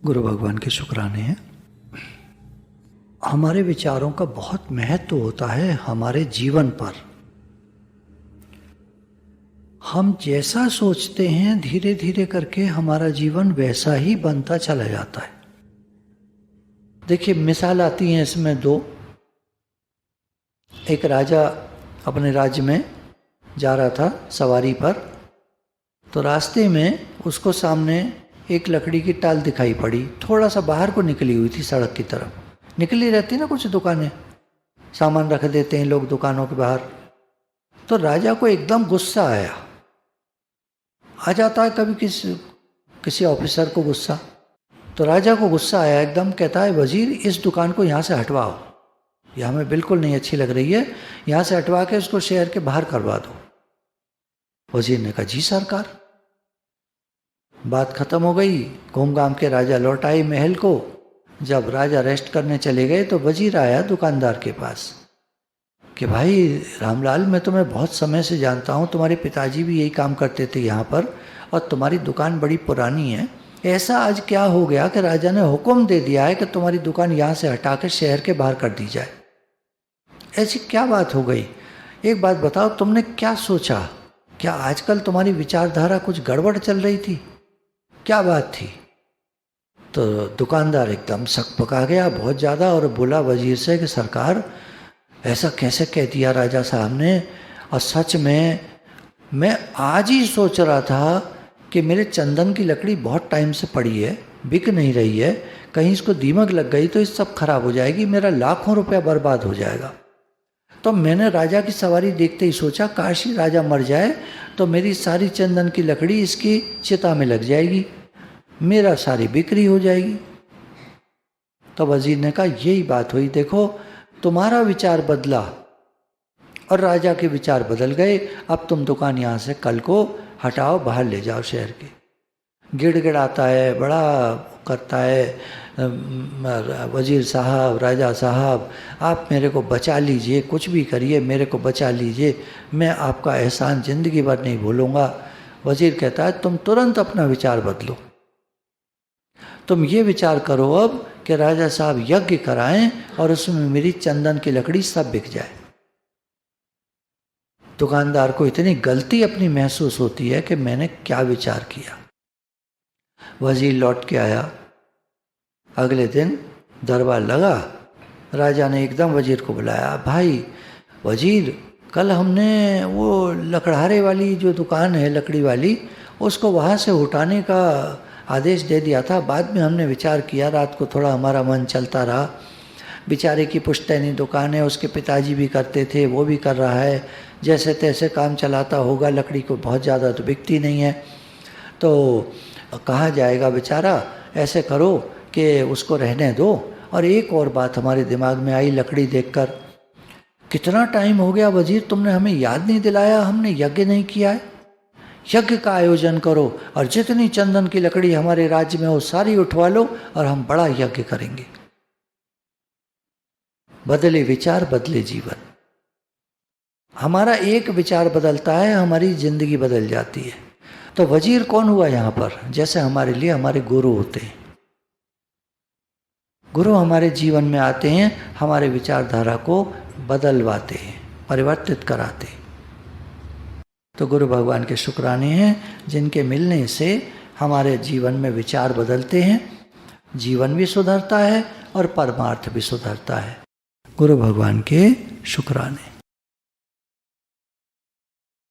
गुरु भगवान के शुक्राने हैं। हमारे विचारों का बहुत महत्व होता है हमारे जीवन पर। हम जैसा सोचते हैं धीरे धीरे करके हमारा जीवन वैसा ही बनता चला जाता है। देखिए, मिसाल आती है इसमें दो। एक राजा अपने राज्य में जा रहा था सवारी पर, तो रास्ते में उसको सामने एक लकड़ी की टाल दिखाई पड़ी, थोड़ा सा बाहर को निकली हुई थी, सड़क की तरफ निकली रहती ना कुछ दुकानें, सामान रख देते हैं लोग दुकानों के बाहर। तो राजा को एकदम गुस्सा आया। आ जाता है कभी किसी ऑफिसर को गुस्सा, तो राजा को गुस्सा आया एकदम। कहता है, वजीर इस दुकान को यहाँ से हटवाओ, यह हमें बिल्कुल नहीं अच्छी लग रही है, यहाँ से हटवा के उसको शहर के बाहर करवा दो। वजीर ने कहा, जी सरकार। बात खत्म हो गई। घूम घाम के राजा लौट आए महल को। जब राजा रेस्ट करने चले गए तो वजीर आया दुकानदार के पास कि भाई रामलाल, मैं तुम्हें बहुत समय से जानता हूँ, तुम्हारे पिताजी भी यही काम करते थे यहाँ पर, और तुम्हारी दुकान बड़ी पुरानी है। ऐसा आज क्या हो गया कि राजा ने हुक्म दे दिया है कि तुम्हारी दुकान यहाँ से हटा कर शहर के बाहर कर दी जाए? ऐसी क्या बात हो गई? एक बात बताओ, तुमने क्या सोचा? क्या आजकल तुम्हारी विचारधारा कुछ गड़बड़ चल रही थी? क्या बात थी? तो दुकानदार एकदम सकपका गया बहुत ज़्यादा और बोला वजीर से कि सरकार, ऐसा कैसे कह दिया राजा साहब ने, और सच में मैं आज ही सोच रहा था कि मेरे चंदन की लकड़ी बहुत टाइम से पड़ी है, बिक नहीं रही है, कहीं इसको दीमक लग गई तो इस सब खराब हो जाएगी, मेरा लाखों रुपया बर्बाद हो जाएगा। तो मैंने राजा की सवारी देखते ही सोचा, काश ही राजा मर जाए तो मेरी सारी चंदन की लकड़ी इसकी चिता में लग जाएगी, मेरा सारी बिक्री हो जाएगी। तो वजीर ने कहा, यही बात हुई, देखो तुम्हारा विचार बदला और राजा के विचार बदल गए। अब तुम दुकान यहाँ से कल को हटाओ, बाहर ले जाओ शहर के। गिड़गिड़ाता है, बड़ा करता है, वजीर साहब, राजा साहब, आप मेरे को बचा लीजिए, कुछ भी करिए मेरे को बचा लीजिए, मैं आपका एहसान ज़िंदगी भर नहीं भूलूंगा। वजीर कहता है, तुम तुरंत अपना विचार बदलो, तुम ये विचार करो अब कि राजा साहब यज्ञ कराएं और उसमें मेरी चंदन की लकड़ी सब बिक जाए। दुकानदार को इतनी गलती अपनी महसूस होती है कि मैंने क्या विचार किया। वजीर लौट के आया, अगले दिन दरबार लगा। राजा ने एकदम वजीर को बुलाया, भाई वजीर, कल हमने वो लकड़हारे वाली जो दुकान है लकड़ी वाली, उसको वहाँ से उठाने का आदेश दे दिया था, बाद में हमने विचार किया, रात को थोड़ा हमारा मन चलता रहा, बेचारे की पुश्तैनी दुकान है, उसके पिताजी भी करते थे, वो भी कर रहा है, जैसे तैसे काम चलाता होगा, लकड़ी को बहुत ज़्यादा तो बिकती नहीं है, तो कहाँ जाएगा बेचारा, ऐसे करो कि उसको रहने दो। और एक और बात हमारे दिमाग में आई लकड़ी देखकर, कितना टाइम हो गया वजीर, तुमने हमें याद नहीं दिलाया, हमने यज्ञ नहीं किया है, यज्ञ का आयोजन करो और जितनी चंदन की लकड़ी हमारे राज्य में हो सारी उठवा लो और हम बड़ा यज्ञ करेंगे। बदले विचार बदले जीवन। हमारा एक विचार बदलता है, हमारी जिंदगी बदल जाती है। तो वजीर कौन हुआ यहाँ पर? जैसे हमारे लिए हमारे गुरु होते हैं। गुरु हमारे जीवन में आते हैं, हमारे विचारधारा को बदलवाते हैं, परिवर्तित कराते हैं। तो गुरु भगवान के शुक्राने हैं जिनके मिलने से हमारे जीवन में विचार बदलते हैं, जीवन भी सुधरता है और परमार्थ भी सुधरता है। गुरु भगवान के शुक्राने।